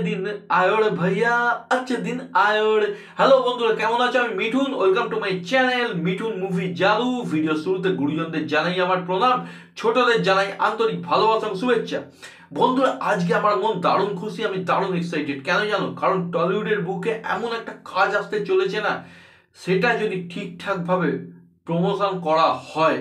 দিন আয়োড় ভাইয়া আচ্ছা দিন আয়োড়। হ্যালো বন্ধুরা, কেমন আছো? আমি Mithun, welcome to my channel Mithun movie জাদু। ভিডিও শুরুতে গুরুজনদের জানাই আমার প্রণাম, ছোটদের জানাই আন্তরিক ভালোবাসা ও শুভেচ্ছা। বন্ধুরা, আজকে আমার মন দারুণ খুশি, আমি দারুণ এক্সাইটেড। কেন জানো? কারণ টলিউডের বুকে এমন একটা কাজ আসতে চলেছে না, সেটা যদি ঠিকঠাক ভাবে প্রমোশন করা হয়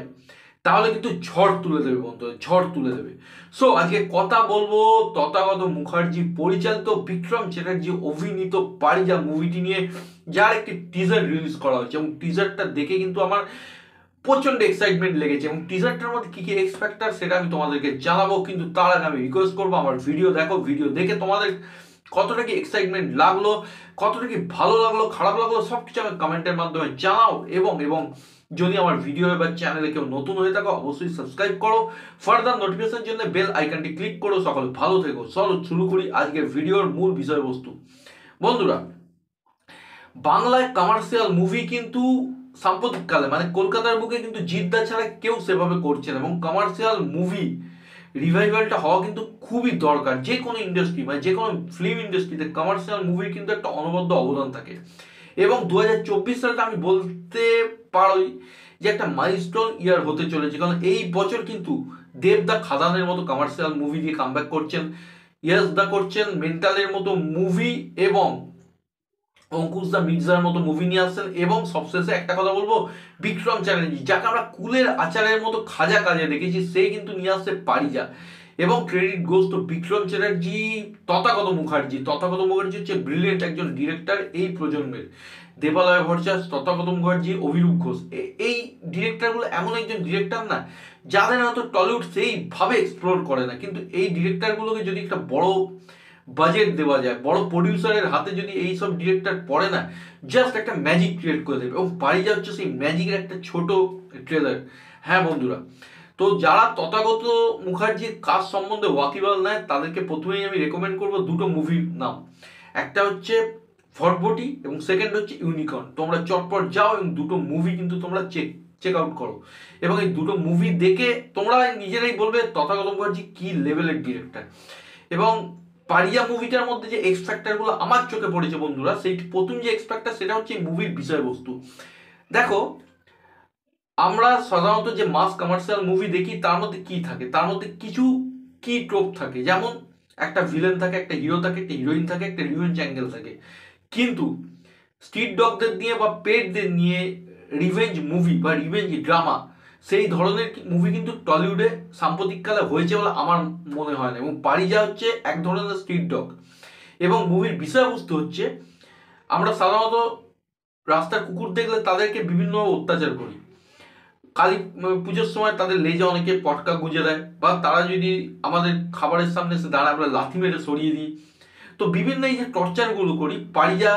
তাহলে কিন্তু ঝড় তুলে দেবে বন্ধু, ঝড় তুলে দেবে। সো আজকে কথা বলবো তথাগত মুখার্জি পরিচালিত, বিক্রম চ্যাটার্জি অভিনীত পারিজা মুভিটি নিয়ে, যার একটি টিজার রিলিজ করা হয়েছে এবং টিজারটা দেখে কিন্তু আমার প্রচন্ড এক্সাইটমেন্ট লেগেছে। এবং টিজারটার মধ্যে কি কি এক্সপেক্টার সেটা আমি তোমাদেরকে জানাবো, কিন্তু তার আগে আমি রিকোয়েস্ট করবো আমার ভিডিও দেখো, ভিডিও দেখে তোমাদের কতটা কি এক্সাইটমেন্ট লাগলো, কতটা কি ভালো লাগলো, খারাপ লাগলো, সব কিছু আমি কমেন্টের মাধ্যমে জানাও। এবং এবং যদি আমার ভিডিও বা চ্যানেলে কেউ নতুন হয়ে থাকো অবশ্যই সাবস্ক্রাইব করো, ফার্দার নোটিফিকেশন জন্য বেল আইকনটি ক্লিক করো। সকলে ভালো থেকো। চলো শুরু করি আজকের ভিডিওর মূল বিষয়বস্তু। বন্ধুরা, বাংলায় কমার্শিয়াল মুভি কিন্তু সাম্প্রতিককালে মানে কলকাতার বুকে কিন্তু জিদ্দা ছাড়া কেউ সেভাবে করছে না, এবং কমার্শিয়াল মুভি রিভাইভালটা হওয়া কিন্তু খুবই দরকার। যে কোনো ইন্ডাস্ট্রি মানে যে কোনো ফিল্ম ইন্ডাস্ট্রিতে কমার্শিয়াল মুভির কিন্তু একটা অনবদ্য অবদান থাকে। এবং 2024 সালটা আমি বলতে পারি যে একটা মাইলস্টোন ইয়ার হতে চলেছে, কারণ এই বছর কিন্তু দেবদা খাদানের মতো কমার্শিয়াল মুভি দিয়ে কামব্যাক করছেন, ইয়াস দা করছেন মেন্টালের মতো মুভি, এবং অঙ্কুশ দা মির্জার মতো মুভি নিয়ে আসছেন। এবং সবশেষে একটা কথা বলবো, বিক্রম চ্যাটার্জি যাকে আমরা কুলের আচারের মতো খাজা কাজে দেখেছি, সে কিন্তু নিয়ে আসছে পারিজা। এবং ক্রেডিট গোস তো বিক্রম চ্যাটার্জি, তথাগত মুখার্জি হচ্ছে ব্রিলিয়েন্ট একজন ডিরেক্টর এই প্রজন্মের। দেবালয় ভট্টাচার্য, তথাগত মুখার্জি, অভিরূপ ঘোষ, এই ডিরেক্টরগুলো এমন একজন ডিরেক্টর না যাদের হয়তো টলিউড সেইভাবে এক্সপ্লোর করে না, কিন্তু এই ডিরেক্টরগুলোকে যদি একটা বড় বাজেট দেওয়া যায়, বড় প্রডিউসারের হাতে যদি এই সব ডিরেক্টর পড়ে না, জাস্ট একটা ম্যাজিক ক্রিয়েট করে দেবে। এবং পারিজা হচ্ছে সেই ম্যাজিকের একটা ছোট ট্রেলার। হ্যাঁ বন্ধুরা, তো যারা তথাগত মুখার্জির কাজ সম্বন্ধে ওয়াকিবহাল নেয় তাদেরকে প্রথমেই আমি রেকমেন্ড করবো দুটো মুভির নাম। একটা হচ্ছে ভটভটি এবং সেকেন্ড হচ্ছে ইউনিকর্ন। তোমরা চটপট যাও এবং দুটো মুভি কিন্তু তোমরা চেক আউট করো, এবং এই দুটো মুভি দেখে তোমরা নিজেরাই বলবে তথাগত মুখার্জি কি লেভেলের ডিরেক্টর। এবং পারিয়া মুভিটার মধ্যে যে এক্স ফ্যাক্টরগুলো আমার চোখে পড়েছে বন্ধুরা, সেই প্রথম যে এক্স ফ্যাক্টর সেটা হচ্ছে এই মুভির বিষয়বস্তু। দেখো, আমরা সাধারণত যে মাস কমার্শিয়াল মুভি দেখি তার মধ্যে কি থাকে, তার মধ্যে কিছু কি ট্রোপ থাকে, যেমন একটা ভিলেন থাকে, একটা হিরো থাকে, একটা হিরোইন থাকে, একটা রিভেঞ্জ অ্যাঙ্গেল থাকে। কিন্তু স্ট্রিট ডগদের নিয়ে বা পেটদের নিয়ে রিভেঞ্জ মুভি বা রিভেঞ্জ ড্রামা, সেই ধরনের মুভি কিন্তু টলিউডে সাম্প্রতিককালে হয়েছে বলে আমার মনে হয় না। এবং পারিজা হচ্ছে এক ধরনের স্ট্রিট ডগ। এবং মুভির বিষয়বস্তু হচ্ছে, আমরা সাধারণত রাস্তার কুকুর দেখলে তাদেরকে বিভিন্নভাবে অত্যাচার করি। কালী পুজোর সময় তাদের লেজে অনেকে পটকা গুঁজে দেয়, বা তারা যদি আমাদের খাবারের সামনে এসে দাঁড়ায় আমরা লাথি মেরে সরিয়ে দিই। তো বিভিন্ন এই যে টর্চারগুলো করি, পারিজা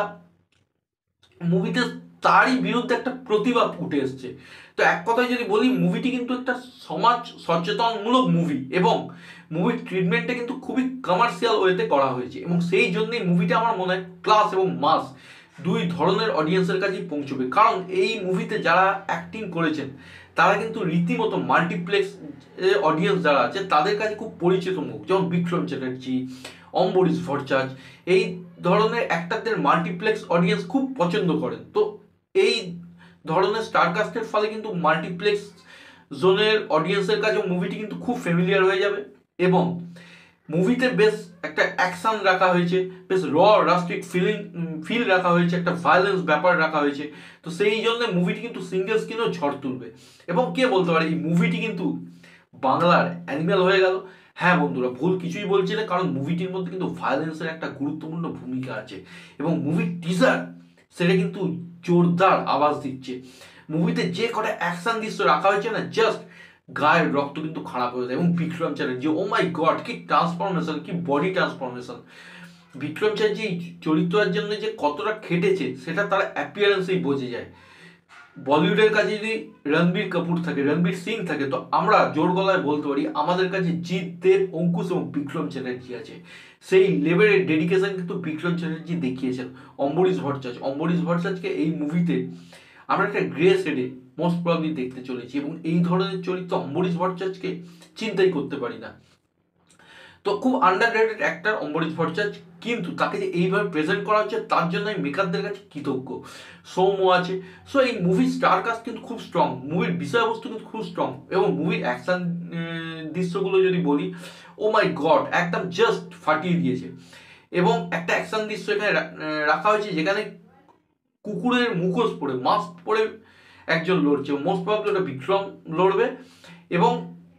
মুভিতে তারই বিরুদ্ধে একটা প্রতিবাদ উঠে এসছে। তো এক কথায় যদি বলি, মুভিটি কিন্তু একটা সমাজ সচেতনমূলক মুভি, এবং মুভির ট্রিটমেন্টটা কিন্তু খুবই কমার্শিয়াল ওয়েতে করা হয়েছে। এবং সেই জন্যই মুভিটা আমার মনে হয় ক্লাস এবং মাস দুই ধরনের অডিয়েন্সের কাছেই পৌঁছবে। কারণ এই মুভিতে যারা অ্যাক্টিং করেছেন তারা কিন্তু রীতিমতো মাল্টিপ্লেক্স অডিয়েন্স যারা আছে তাদের কাছে খুব পরিচিত মুখ, যেমন বিক্রম চ্যাটার্জি, অম্বরীশ ভট্টাচার্য, এই ধরনের অ্যাক্টরদের মাল্টিপ্লেক্স অডিয়েন্স খুব পছন্দ করেন। তো এই ধরনের স্টারকাস্টের ফলে কিন্তু মাল্টিপ্লেক্স জোনের অডিয়েন্সের কাছে মুভিটি কিন্তু খুব ফ্যামিলিয়ার হয়ে যাবে। এবং মুভিতে বেশ একটা অ্যাকশন রাখা হয়েছে, বেশ রাস্টিক ফিল রাখা হয়েছে, একটা ভায়োলেন্স ব্যাপার রাখা হয়েছে। তো সেই জন্য মুভিটি কিন্তু সিঙ্গেল স্ক্রিনেও ঝড় তুলবে। এবং কে বলতে পারে এই মুভিটি কিন্তু বাংলার অ্যানিমেল হয়ে গেল? হ্যাঁ বন্ধুরা, ভুল কিছুই বলছি না, কারণ মুভিটির মধ্যে কিন্তু ভায়োলেন্সের একটা গুরুত্বপূর্ণ ভূমিকা আছে। এবং মুভির টিজার সেটা কিন্তু জোরদার আওয়াজ দিচ্ছে। মুভিতে যে কটা অ্যাকশন দৃশ্য রাখা হয়েছে না, জাস্ট গায়ের রক্ত কিন্তু খারাপ হয়ে যায়। এবং বিক্রম চ্যাটার্জি, ও মাই গড, কি ট্রান্সফরমেশন, কি বডি ট্রান্সফরমেশন! বিক্রম চ্যাটার্জি চরিত্রের জন্য যে কতটা খেটেছে সেটা তার অ্যাপিয়ারেন্সেই বোঝা যায়। বলিউডের কাছে যদি রণবীর কাপুর থাকে, রণবীর সিং থাকে, তো আমরা জোর গলায় বলতে পারি আমাদের কাছে জিৎ দেব, অঙ্কুশ এবং বিক্রম চ্যাটার্জি আছে। সেই লেভেলের ডেডিকেশন কিন্তু বিক্রম চ্যাটার্জি দেখিয়েছেন। অম্বরীশ ভট্টাচার্যকে এই মুভিতে আমরা একটা গ্রে শেডে মোস্ট প্রবলি দেখতে চলেছি, এবং এই ধরনের চরিত্র অম্বরীশ ভট্টাচার্যকে চিন্তাই করতে পারি না। তো খুব আন্ডাররেটেড অ্যাক্টর অম্বরীশ ভট্টাচার্য, কিন্তু তাকে যে এইভাবে প্রেজেন্ট করা হচ্ছে তার জন্য আমি মেকারদের কাছে কৃতজ্ঞ। সৌম্য আছে। সো এই মুভির স্টার কাস্ট কিন্তু খুব স্ট্রং, মুভির বিষয়বস্তু কিন্তু খুব স্ট্রং, এবং মুভির অ্যাকশন দৃশ্যগুলো যদি বলি, ও মাই গড, একদম জাস্ট ফাটিয়ে দিয়েছে। এবং একটা অ্যাকশন দৃশ্য এখানে রাখা হয়েছে যেখানে কুকুরের মুখোশ পরে, মাস্ক পরে একজন লড়ছে, মোস্ট প্রবাবলি ওটা বিক্রম লড়বে। এবং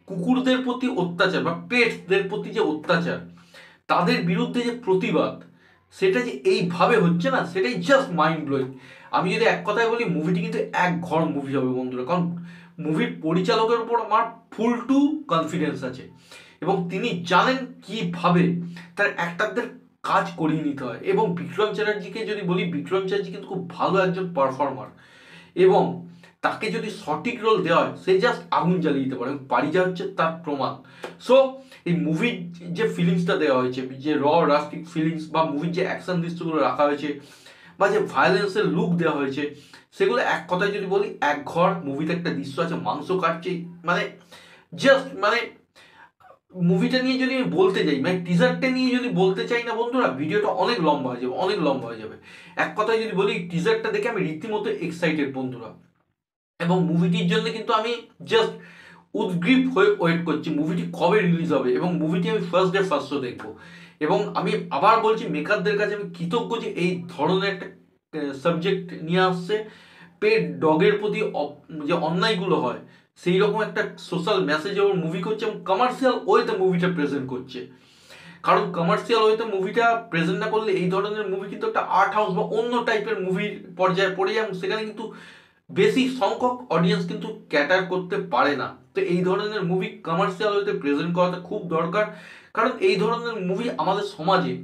কুকুরদের প্রতি অত্যাচার বা পেটসদের প্রতি যে অত্যাচার, তাদের বিরুদ্ধে যে প্রতিবাদ, সেটা যে এইভাবে হচ্ছে না, সেটাই জাস্ট মাইন্ড ব্লোয়িং। আমি যদি এক কথায় বলি, মুভিটি কিন্তু এক ঘর মুভি হবে বন্ধুরা, কারণ মুভির পরিচালকের উপর আমার ফুল টু কনফিডেন্স আছে, এবং তিনি জানেন কিভাবে তার অ্যাক্টরদের কাজ করিয়ে নিতে হয়। এবং বিক্রম চ্যাটার্জিকে যদি বলি, বিক্রম চ্যাটার্জি কিন্তু খুব ভালো একজন পারফর্মার, এবং তাকে যদি সঠিক রোল দেওয়া হয় সে জাস্ট আগুন জ্বালিয়ে দিতে পারে, এবং পারিজা হচ্ছে তার প্রমাণ। সো এই মুভির যে ফিলিংসটা দেওয়া হয়েছে, যে রাস্টিক ফিলিংস, বা মুভির যে অ্যাকশন দৃশ্যগুলো রাখা হয়েছে, বা যে ভায়োলেন্সের লুক দেওয়া হয়েছে, সেগুলো এক কথায় যদি বলি, এক ঘর। মুভিতে একটা দৃশ্য আছে মাংস কাটছে, মানে জাস্ট মানে মুভিটা নিয়ে যদি আমি বলতে যাই, মানে টিজারটা নিয়ে যদি বলতে চাই না বন্ধুরা, ভিডিওটা অনেক লম্বা হয়ে যাবে, অনেক লম্বা হয়ে যাবে। এক কথায় যদি বলি, টিজারটা দেখে আমি রীতিমতো এক্সাইটেড বন্ধুরা, এবং মুভিটির জন্য কিন্তু আমি জাস্ট উদ্গ্রীব হয়ে ওয়েট করছি মুভিটি কবে রিলিজ হবে, এবং মুভিটি আমি ফার্স্ট ডে ফার্স্ট শো দেখবো। এবং আমি আবার বলছি, মেকারদের কাছে আমি কৃতজ্ঞ যে এই ধরনের একটা সাবজেক্ট নিয়ে আসছে। পেট ডগের প্রতি যে অন্যায়গুলো হয়, সেই রকম একটা সোশ্যাল মেসেজ এবং মুভি করছে, এবং কমার্শিয়াল ওয়েতে মুভিটা প্রেজেন্ট করছে। কারণ কমার্শিয়াল ওয়েতে মুভিটা প্রেজেন্ট না করলে এই ধরনের মুভি কিন্তু একটা আর্ট হাউস বা অন্য টাইপের মুভির পর্যায়ে পড়ে যায়, এবং সেখানে কিন্তু বেশি সংখ্যক অডিয়েন্স কিন্তু ক্যাটার করতে পারে না। তো এই ধরনের মুভি কমার্শিয়াল ওয়েতে প্রেজেন্ট করাটা খুব দরকার, কারণ এই ধরনের মুভি আমাদের সমাজে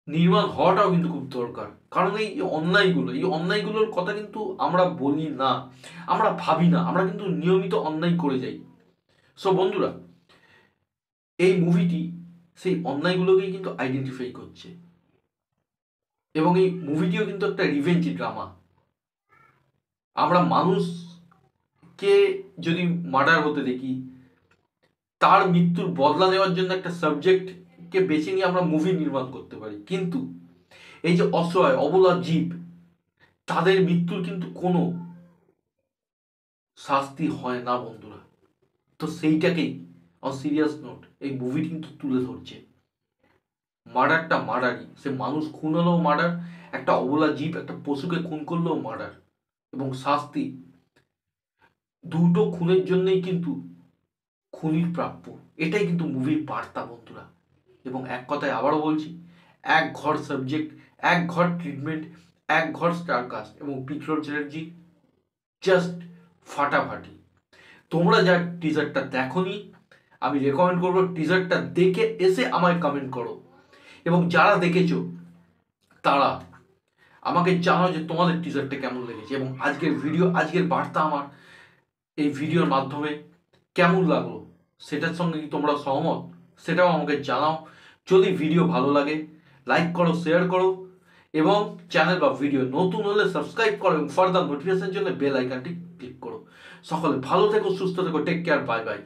নির্মাণ হওয়াটাও কিন্তু খুব দরকার। কারণ এই অন্যায়গুলোর কথা কিন্তু আমরা বলি না, আমরা ভাবি না, আমরা কিন্তু নিয়মিত অন্যায় করে যাই। সো বন্ধুরা, এই মুভিটি সেই অন্যায়গুলোকেই কিন্তু আইডেন্টিফাই করছে, এবং এই মুভিটিও কিন্তু একটা রিভেঞ্জ ড্রামা। আমরা মানুষকে যদি মার্ডার হতে দেখি, তার মৃত্যুর বদলা নেওয়ার জন্য একটা সাবজেক্টকে বেছে নিয়ে আমরা মুভি নির্মাণ করতে পারি, কিন্তু এই যে অসহায় অবলা জীব, তাদের মৃত্যুর কিন্তু কোনো শাস্তি হয় না বন্ধুরা। তো সেইটাকেই অন সিরিয়াস নোট এই মুভিটি কিন্তু তুলে ধরছে। মার্ডারটা মার্ডারই, সে মানুষ খুন হলেও মার্ডার, একটা অবলা জীব একটা পশুকে খুন করলেও মার্ডার, এবং শাস্তি দুটো খুনের জন্যই কিন্তু খুনির প্রাপ্য। এটাই কিন্তু মুভির বার্তা বন্ধুরা। এবং এক কথায় আবারও বলছি, এক ঘর সাবজেক্ট, এক ঘর ট্রিটমেন্ট, এক ঘর স্টারকাস্ট, এবং বিক্রম চ্যাটার্জি জাস্ট ফাটাফাটি। তোমরা যা টিজারটা দেখোনি, আমি রেকমেন্ড করবো টিজারটা দেখে এসে আমায় কমেন্ট করো, এবং যারা দেখেছো তারা আমাকে জানাও যে তোমাদের টিজারটা কেমন লেগেছে, এবং আজকের বার্তা আমার এই ভিডিওর মাধ্যমে কেমন লাগলো, সেটার সঙ্গে কি তোমরা সহমত, সেটাও আমাকে জানাও। যদি ভিডিও ভালো লাগে লাইক করো, শেয়ার করো, এবং চ্যানেল বা ভিডিও নতুন হলে সাবস্ক্রাইব করো, এবং ফার্দার নোটিফিকেশনের জন্য বেল আইকনটি ক্লিক করো। সকলে ভালো থেকো, সুস্থ থেকো, টেক কেয়ার, বাই বাই।